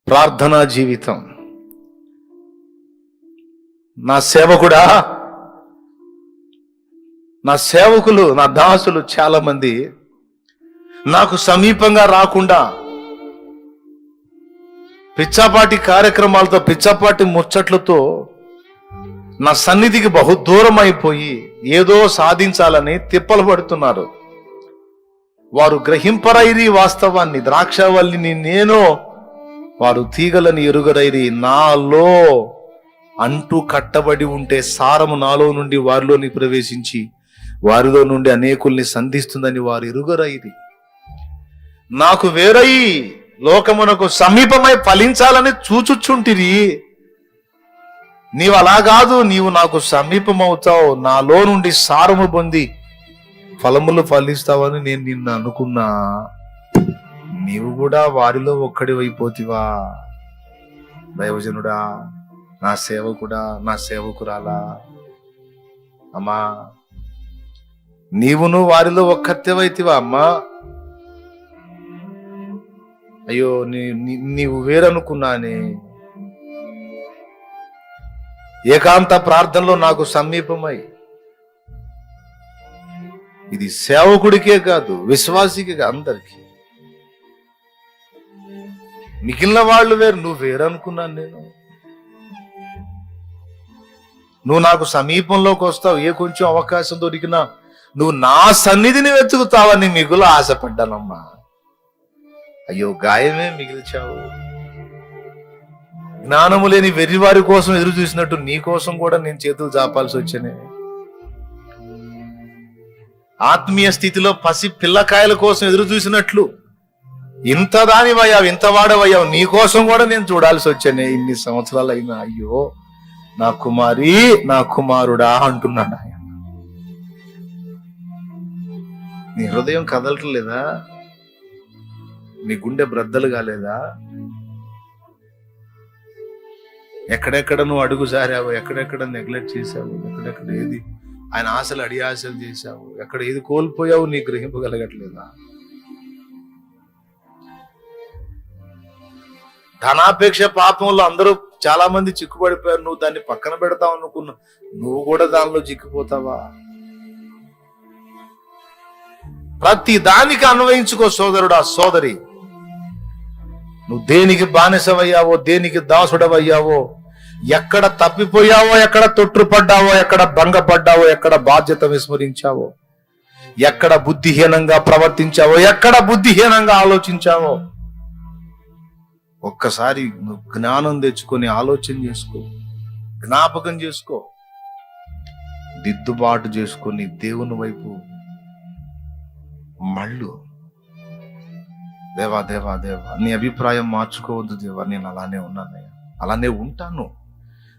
ప్రార్థనా జీవితం. నా సేవకుడా, నా సేవకులు, నా దాసులు చాలా మంది నాకు సమీపంగా రాకుండా పిచ్చాపాటి కార్యక్రమాలతో, పిచ్చాపాటి ముచ్చట్లతో నా సన్నిధికి బహుదూరం అయిపోయి ఏదో సాధించాలని తిప్పలు పడుతున్నారు. వారు గ్రహింపరైరి వాస్తవాన్ని, ద్రాక్షవల్లిని నేను, వారు తీగలని ఎరుగరైరి. నాలో అంటూ కట్టబడి ఉంటే సారము నాలో నుండి వారిలోని ప్రవేశించి వారిలో నుండి అనేకుల్ని సంధిస్తుందని వారు ఎరుగరైరి. నాకు వేరై లోకమునకు సమీపమై ఫలించాలని చూచుచుంటిరి. నీవు అలా కాదు, నీవు నాకు సమీపమవుతావు, నాలో నుండి సారము పొంది ఫలములు ఫలిస్తావని నేను నిన్ను అనుకున్నా. నీవు కూడా వారిలో ఒక్కడివైపోతివా? దైవజనుడా, నా సేవకుడా, నా సేవకురాలా, అమ్మా, నీవును వారిలో ఒక్కతేవైతివా అమ్మా? అయ్యో, నీవు వేరనుకున్నానే. ఏకాంత ప్రార్థనలో నాకు సమీపమై, ఇది సేవకుడికే కాదు, విశ్వాసికే, అందరికీ. మిగిలిన వాళ్ళు వేరు, నువ్వు వేరనుకున్నాను నేను. నువ్వు నాకు సమీపంలోకి వస్తావు, ఏ కొంచెం అవకాశం దొరికినా నువ్వు నా సన్నిధిని వెతుకుతావని మిగులు ఆశపడ్డానమ్మా. అయ్యో, గాయమే మిగిల్చావు. జ్ఞానము లేని వెర్రివారి కోసం ఎదురు చూసినట్టు నీ కోసం కూడా నేను చేతులు చాపాల్సి వచ్చానే. ఆత్మీయ స్థితిలో పసి పిల్లకాయల కోసం ఎదురు చూసినట్లు ఇంత దానివయ్యావు, ఇంత వాడవయ్యావు, నీ కోసం కూడా నేను చూడాల్సి వచ్చానే ఇన్ని సంవత్సరాలు అయినా. అయ్యో, నా కుమారి, నా కుమారుడా అంటున్నాడు ఆయన. నీ హృదయం కదలటం లేదా? నీ గుండె బ్రద్దలు కాలేదా? ఎక్కడెక్కడ నువ్వు అడుగు జారావు, ఎక్కడెక్కడ నెగ్లెక్ట్ చేశావు, ఎక్కడెక్కడ ఏది ఆయన ఆశలు అడి ఆశలు చేశావు, ఎక్కడ ఏది కోల్పోయావు నీ గ్రహింపగలగట్లేదా? ధనాపేక్ష పాపంలో అందరూ చాలా మంది చిక్కుపడిపోయారు. నువ్వు దాన్ని పక్కన పెడతావు అనుకున్నావు, నువ్వు కూడా దానిలో చిక్కిపోతావా? ప్రతి దానికి అన్వయించుకో సోదరుడా, సోదరి. నువ్వు దేనికి బానిసవయ్యావో, దేనికి దాసుడవయ్యావో, ఎక్కడ తప్పిపోయావో, ఎక్కడ తొట్టుపడ్డావో, ఎక్కడ భంగపడ్డావో, ఎక్కడ బాధ్యత విస్మరించావో, ఎక్కడ బుద్ధిహీనంగా ప్రవర్తించావో, ఎక్కడ బుద్ధిహీనంగా ఆలోచించావో, ఒక్కసారి జ్ఞానం తెచ్చుకొని ఆలోచన చేసుకో, జ్ఞాపకం చేసుకో, దిద్దుబాటు చేసుకొని దేవుని వైపు మళ్ళు. దేవా దేవా దేవా, నీ అభిప్రాయం మార్చుకోవద్దు దేవా, నేను అలానే ఉన్నానయ్యా, అలానే ఉంటాను,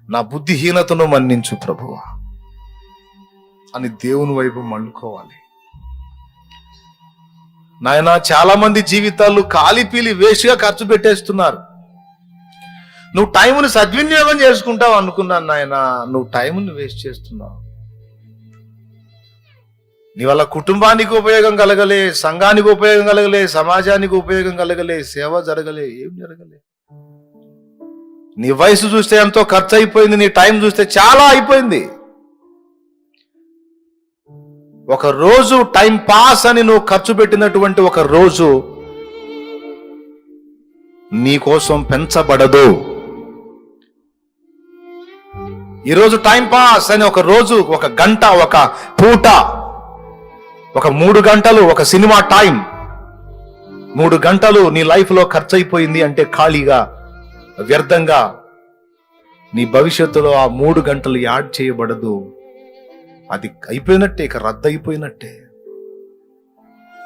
నా బుద్ధిహీనతను మన్నించు ప్రభువా అని దేవుని వైపు మళ్ళుకోవాలి. నాయన, చాలా మంది జీవితాలు కాలిపీలి వేస్ట్గా ఖర్చు పెట్టేస్తున్నారు. నువ్వు టైంని సద్వినియోగం చేసుకుంటావు అనుకున్నాను నాయన, నువ్వు టైంని వేస్ట్ చేస్తున్నావు. నీ వల్ల కుటుంబానికి ఉపయోగం కలగలే, సంఘానికి ఉపయోగం కలగలే, సమాజానికి ఉపయోగం కలగలే, సేవ జరగలే, ఏం జరగలే. నీ వయసు చూస్తే ఎంతో ఖర్చు అయిపోయింది, నీ టైం చూస్తే చాలా అయిపోయింది. ఒక రోజు టైం పాస్ అని నువ్వు ఖర్చు పెట్టినటువంటి ఒక రోజు నీ కోసం పెంచబడదు. ఈరోజు టైం పాస్ అని ఒక రోజు, ఒక గంట, ఒక పూట, ఒక 3 గంటలు, ఒక సినిమా టైం, 3 గంటలు నీ లైఫ్లో ఖర్చు అయిపోయింది అంటే ఖాళీగా, వ్యర్థంగా, నీ భవిష్యత్తులో ఆ 3 గంటలు యాడ్ చేయబడదు. అది అయిపోయినట్టే, ఇక రద్దు అయిపోయినట్టే,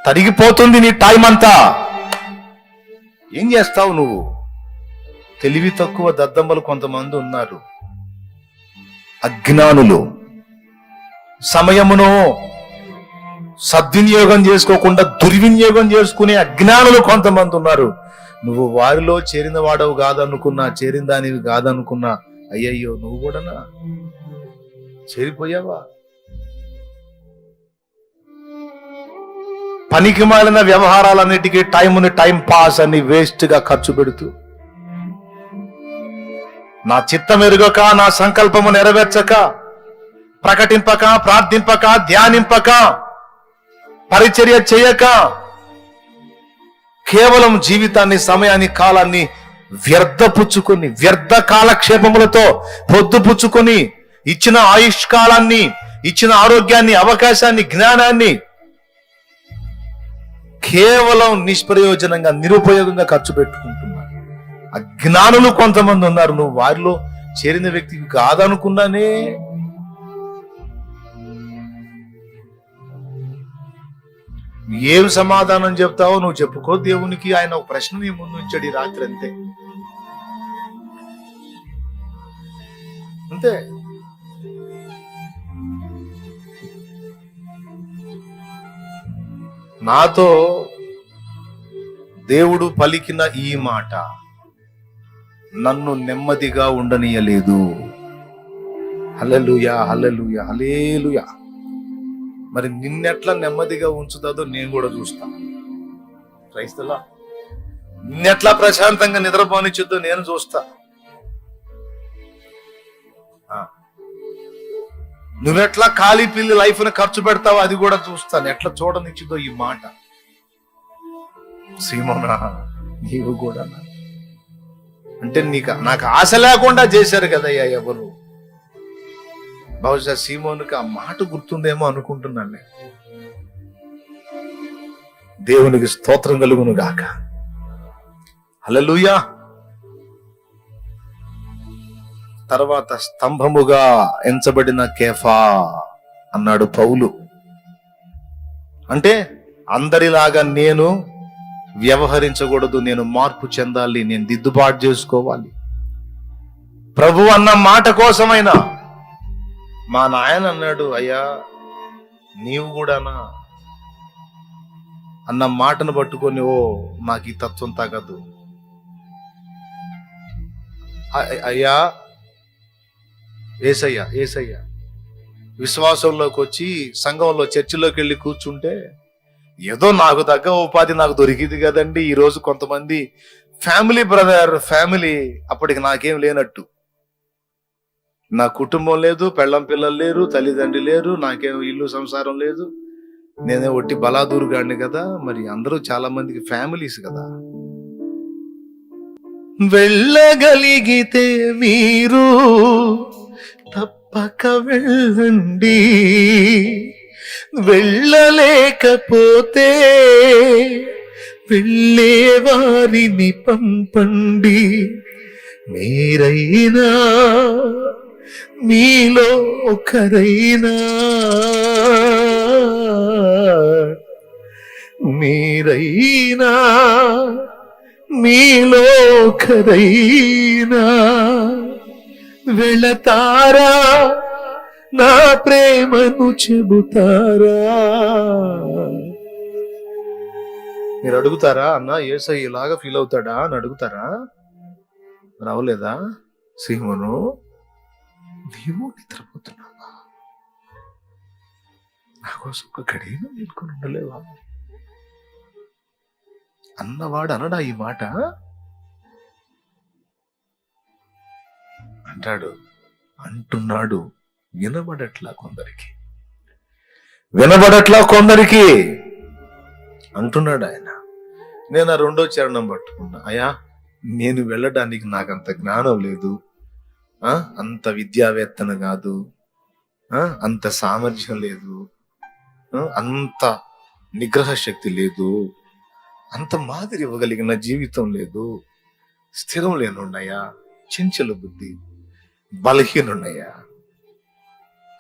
తరిగిపోతుంది నీ టైం అంతా. ఏం చేస్తావు నువ్వు? తెలివి తక్కువ దద్దమ్మలు కొంతమంది ఉన్నారు, అజ్ఞానులు. సమయమును సద్వినియోగం చేసుకోకుండా దుర్వినియోగం చేసుకునే అజ్ఞానులు కొంతమంది ఉన్నారు. నువ్వు వారిలో చేరిన వాడవు కాదనుకున్నా, చేరిన దానివి కాదనుకున్నా, అయ్యయ్యో నువ్వు కూడానా చేరిపోయావా? పనికి మాలిన వ్యవహారాలన్నిటికీ టైం పాస్ అని వేస్ట్ గా ఖర్చు పెడుతూ, నా చిత్తం ఎరుగక, నా సంకల్పము నెరవేర్చక, ప్రకటింపక, ప్రార్థింపక, ధ్యానింపక, పరిచర్య చేయక, కేవలం జీవితాన్ని, సమయాన్ని, కాలాన్ని వ్యర్థపుచ్చుకొని, వ్యర్థ కాలక్షేపములతో పొద్దుపుచ్చుకొని, ఇచ్చిన ఆయుష్కాలాన్ని, ఇచ్చిన ఆరోగ్యాన్ని, అవకాశాన్ని, జ్ఞానాన్ని కేవలం నిష్ప్రయోజనంగా, నిరుపయోగంగా ఖర్చు పెట్టుకుంటున్నారు. అజ్ఞానులు కొంతమంది ఉన్నారు. నువ్వు వారిలో చేరిన వ్యక్తికి కాదనుకున్నానే. ఏం సమాధానం చెప్తావో నువ్వు చెప్పుకో దేవునికి. ఆయన ఒక ప్రశ్న నీ ముందు ఉంచాడు ఈ రాత్రి, అంతే అంతే. నాతో దేవుడు పలికిన ఈ మాట నన్ను నెమ్మదిగా ఉండనీయలేదు. హల్లెలూయా, హల్లెలూయా, హల్లెలూయా. మరి నిన్నెట్లా నెమ్మదిగా ఉంచుతుందో నేను కూడా చూస్తా. క్రైస్తలా నిన్నెట్లా ప్రశాంతంగా నిద్రపోనిచ్చుద్దో నేను చూస్తా. నువ్వెట్లా ఖాళీ పిల్లి లైఫ్ ని ఖర్చు పెడతావో అది కూడా చూస్తాను. ఎట్లా చూడనిచ్చుదో ఈ మాట. సీమోనా నీవు కూడా అంటే నాకు ఆశ లేకుండా చేశారు కదయ్యా ఎవరు. బహుశా సీమోనుకి ఆ మాట గుర్తుందేమో అనుకుంటున్నాను నేను. దేవునికి స్తోత్రం కలుగును గాక. హల్లెలూయా. తర్వాత స్తంభముగా ఎంచబడిన కేఫా అన్నాడు పౌలు. అంటే అందరిలాగా నేను వ్యవహరించకూడదు, నేను మార్పు చెందాలి, నేను దిద్దుబాటు చేసుకోవాలి. ప్రభు అన్న మాట కోసమైనా. మా నాయన అన్నాడు, అయ్యా నీవు కూడానా అన్న మాటను పట్టుకొని, ఓ నాకు ఈ తత్వం తగదు అయ్యా. ఏసయ్య విశ్వాసంలోకి వచ్చి సంఘంలో చర్చిలోకి వెళ్ళి కూర్చుంటే ఏదో నాకు తగ్గ ఉపాధి నాకు దొరికింది కదండి. ఈ రోజు కొంతమంది ఫ్యామిలీ ఫ్యామిలీ అప్పటికి నాకేం లేనట్టు. నా కుటుంబం లేదు, పెళ్ళం పిల్లలు లేరు, తల్లిదండ్రి లేరు, నాకేం ఇల్లు సంసారం లేదు. నేనే ఒట్టి బలాదూరుగాడిని కదా. మరి అందరూ చాలా మందికి ఫ్యామిలీస్ కదా. వెళ్ళగలిగితే మీరు తప్పక వెళ్ళండి, వెళ్ళలేకపోతే వెళ్ళే వారిని పంపండి. మీరైనా మీలో ఒకరైనా, మీరైనా మీలో ఒకరైనా వెళతారా, నా ప్రేమను చెబుతారా? మీరు అడుగుతారా అన్న యేసయ్య ఇలాగా ఫీల్ అవుతాడా అని అడుగుతారా? రావలేదా? సీమోను నీవు నిద్రపోతున్నావా? నా కోసం ఒక గడియను నిలుకొని ఉండలేవా అన్నవాడు అనడా ఈ మాట? అంటున్నాడు. వినబడట్లా కొందరికి అంటున్నాడు ఆయన. నేను ఆ 2వ చరణం పట్టుకున్నా. అయ్యా నేను వెళ్ళడానికి నాకంత జ్ఞానం లేదు, అంత విద్యావేత్తన కాదు, అంత సామర్థ్యం లేదు, అంత నిగ్రహ శక్తి లేదు, అంత మాదిరి ఇవ్వగలిగిన జీవితం లేదు, స్థిరం లేనున్నాయా, చెంచల బుద్ధి, బలహీనున్నాయా.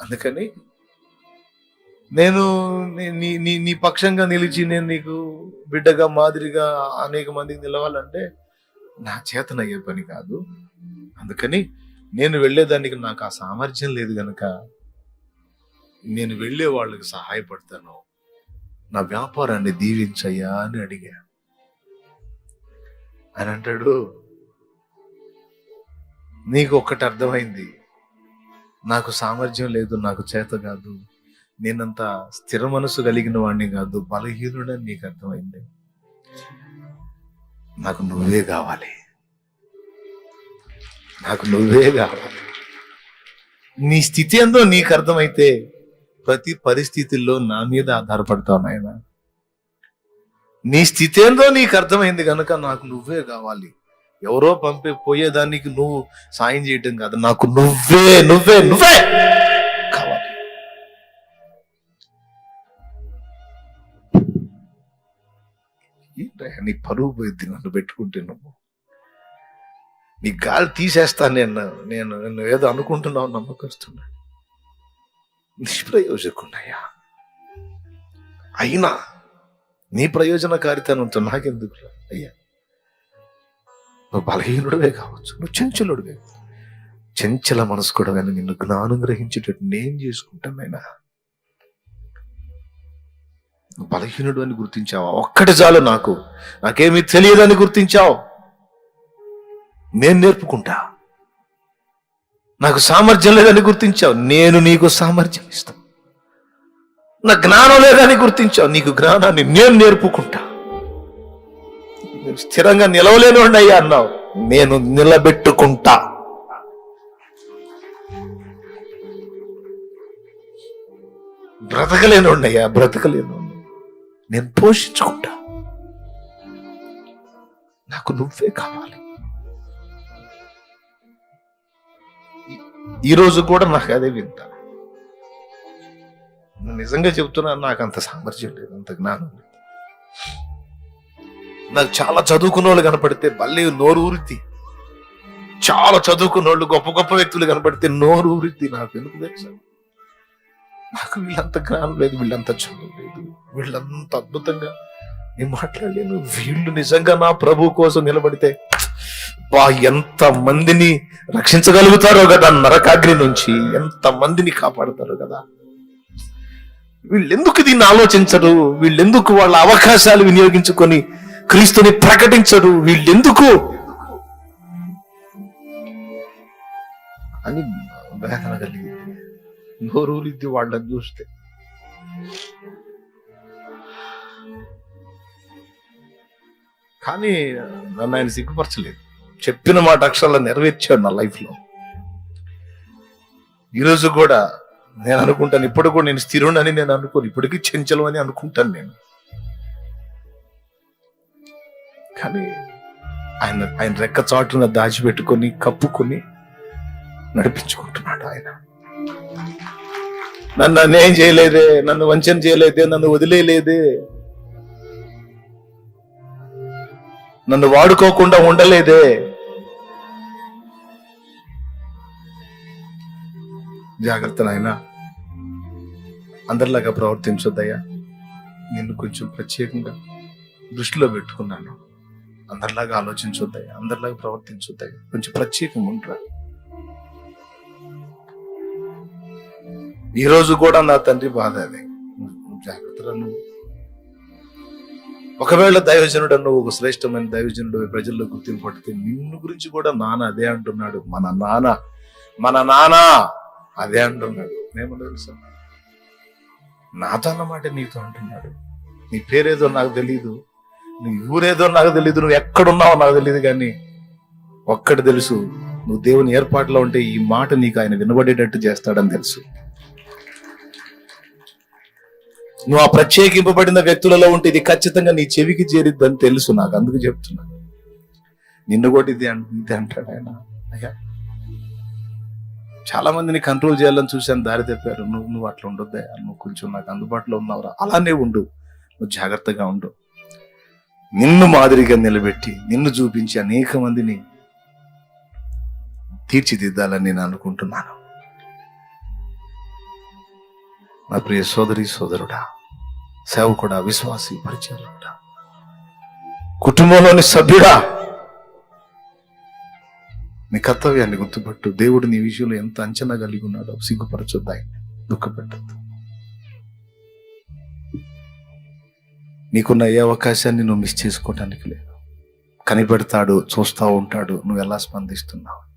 అందుకని నేను నీ పక్షంగా నిలిచి నేను నీకు బిడ్డగా మాదిరిగా అనేక మందికి నిలవాలంటే నా చేతనయ్యే పని కాదు. అందుకని నేను వెళ్ళేదానికి నాకు ఆ సామర్థ్యం లేదు గనక నేను వెళ్ళే వాళ్ళకి సహాయపడతాను, నా వ్యాపారాన్ని దీవించయ్యా అని అడిగా. అని అంటాడు, నీకు ఒక్కటి అర్థమైంది, నాకు సామర్థ్యం లేదు, నాకు చేత కాదు, నేనంత స్థిర మనసు కలిగిన వాడిని కాదు, బలహీనుడని నీకు అర్థమైంది. నాకు నువ్వే కావాలి, నాకు నువ్వే కావాలి. నీ స్థితి ఏందో నీకు అర్థమైతే ప్రతి పరిస్థితుల్లో నా మీద ఆధారపడతావు నాయన. నీ స్థితి ఏందో నీకు అర్థమైంది కనుక నాకు నువ్వే కావాలి. ఎవరో పోయేదానికి నువ్వు సాయం చేయటం కాదు, నాకు నువ్వే నువ్వే నువ్వే కావాలి. నీ పరువు పోయింది నన్ను పెట్టుకుంటే, నీ గాలి తీసేస్తాను నేను ఏదో అనుకుంటున్నావు, నమ్మకస్తున్నా, నిష్ప్రయోజకున్నాయా. అయినా నీ ప్రయోజనకారితనంతో నాకెందుకు అయ్యా? నువ్వు బలహీనుడివే కావచ్చు, నువ్వు చంచలుడివే, చంచల మనసు కూడా నిన్ను జ్ఞానం గ్రహించేటట్టు నేను చేసుకుంటానైనా. నువ్వు బలహీనుడు అని గుర్తించావా? ఒక్కటి చాలు, నాకేమీ తెలియదని గుర్తించావు, నేను నేర్పుకుంటా. నాకు సామర్థ్యం లేదని గుర్తించావు, నేను నీకు సామర్థ్యం ఇస్తాను. నా జ్ఞానం లేదని గుర్తించావు, నీకు జ్ఞానాన్ని నేను నేర్పుకుంటా. స్థిరంగా నిలవలేను అయ్యా అన్నావు, నేను నిలబెట్టుకుంటా. బ్రతకలేను అయ్యా, బ్రతకలేను, నేను పోషించుకుంటా. నాకు నువ్వే కావాలి. ఈరోజు కూడా నాకు అదే వింత. నిజంగా చెప్తున్నా, నాకు అంత సామర్థ్యం లేదు, అంత జ్ఞానం లేదు. నాకు చాలా చదువుకున్న వాళ్ళు కనపడితే మళ్ళీ నోరు ఊరిద్ది. చాలా చదువుకున్న వాళ్ళు, గొప్ప గొప్ప వ్యక్తులు కనపడితే నోరు ఊరిద్ది. నాకు ఎందుకు తెలుసా? నాకు వీళ్ళంత జ్ఞానం లేదు, వీళ్ళంత చదువు లేదు, వీళ్ళంత అద్భుతంగా నేను మాట్లాడలేను. వీళ్ళు నిజంగా నా ప్రభు కోసం నిలబడితే ఎంత మందిని రక్షించగలుగుతారో కదా, నరకాగ్ని నుంచి ఎంత మందిని కాపాడతారో కదా. వీళ్ళెందుకు దీన్ని ఆలోచించరు? వీళ్ళెందుకు వాళ్ళ అవకాశాలు వినియోగించుకొని క్రీస్తుని ప్రకటించరు? వీళ్ళెందుకు అని వేదన కలిగింది, నోరూరిద్ది వాళ్ళని చూస్తే. కానీ నన్ను ఆయన సిగ్గుపరచలేదు, చెప్పిన మాట అక్షరాలు నెరవేర్చాడు నా లైఫ్ లో. ఈరోజు కూడా నేను అనుకుంటాను, ఇప్పుడు కూడా నేను స్థిరుడని నేను అనుకోను, ఇప్పటికీ చంచలం అని అనుకుంటాను నేను. కానీ ఆయన రెక్క చాటున దాచిపెట్టుకొని కప్పుకొని నడిపించుకుంటున్నాడు ఆయన. నన్ను అన్యాయం చేయలేదే, నన్ను వంచన చేయలేదే, నన్ను వదిలేయలేదే, నన్ను వాడుకోకుండా ఉండలేదే. జాగ్రత్త నాయన, అందరిలాగా ప్రవర్తించొద్దయ్యా, నిన్ను కొంచెం ప్రత్యేకంగా దృష్టిలో పెట్టుకున్నాను. అందరిలాగా ఆలోచించొద్దయ్యా, అందరిలాగా ప్రవర్తించొద్దయ్యా, కొంచెం ప్రత్యేకంగా ఉంటా. ఈరోజు కూడా నా తండ్రి బాధ అదే. జాగ్రత్తగా నువ్వు ఒకవేళ దైవజనుడు నువ్వు ఒక శ్రేష్టమైన దైవజనుడు ప్రజల్లో గుర్తింపు పడితే నిన్ను గురించి కూడా నాన్న అదే అంటున్నాడు. మన నాన్న అదే అంటున్నాడు. ఏమన్నా తెలుసా? నాతో అన్నమాట నీతో అంటున్నాడు. నీ పేరేదో నాకు తెలీదు, నీ ఊరేదో నాకు తెలీదు, నువ్వు ఎక్కడున్నావో నాకు తెలియదు, కానీ ఒక్కటి తెలుసు, నువ్వు దేవుని ఏర్పాటులో ఉంటే ఈ మాట నీకు ఆయన వినబడేటట్టు చేస్తాడని తెలుసు. నువ్వు ఆ ప్రత్యేకింపబడిన వ్యక్తులలో ఉంటే ఇది ఖచ్చితంగా నీ చెవికి చేరిద్దని తెలుసు నాకు, అందుకు చెప్తున్నా. నిన్ను కూడా ఇది అంటాడు ఆయన. అయ్యా, చాలా మందిని కంట్రోల్ చేయాలని చూశాను, దారి తెప్పారు. నువ్వు అట్లా ఉండొద్దా, నువ్వు కొంచెం నాకు అందుబాటులో ఉన్నావురా, అలానే ఉండు, నువ్వు జాగ్రత్తగా ఉండు. నిన్ను మాదిరిగా నిలబెట్టి నిన్ను చూపించి అనేక మందిని తీర్చిదిద్దాలని నేను అనుకుంటున్నాను. నా ప్రియ సోదరి సోదరుడా, సేవకుడా, విశ్వాసి, పరిచయుడా, కుటుంబంలోని సభ్యుడా, నీ కర్తవ్యాన్ని గుర్తుపట్టు. దేవుడు నీ విషయంలో ఎంత అంచనా కలిగి ఉన్నాడో సిగ్గుపరచొద్దాయి, దుఃఖపెట్టద్దు. నీకున్న ఏ అవకాశాన్ని నువ్వు మిస్ చేసుకోవటానికి లేదు. కనిపెడతాడు, చూస్తూ ఉంటాడు నువ్వు ఎలా స్పందిస్తున్నావు.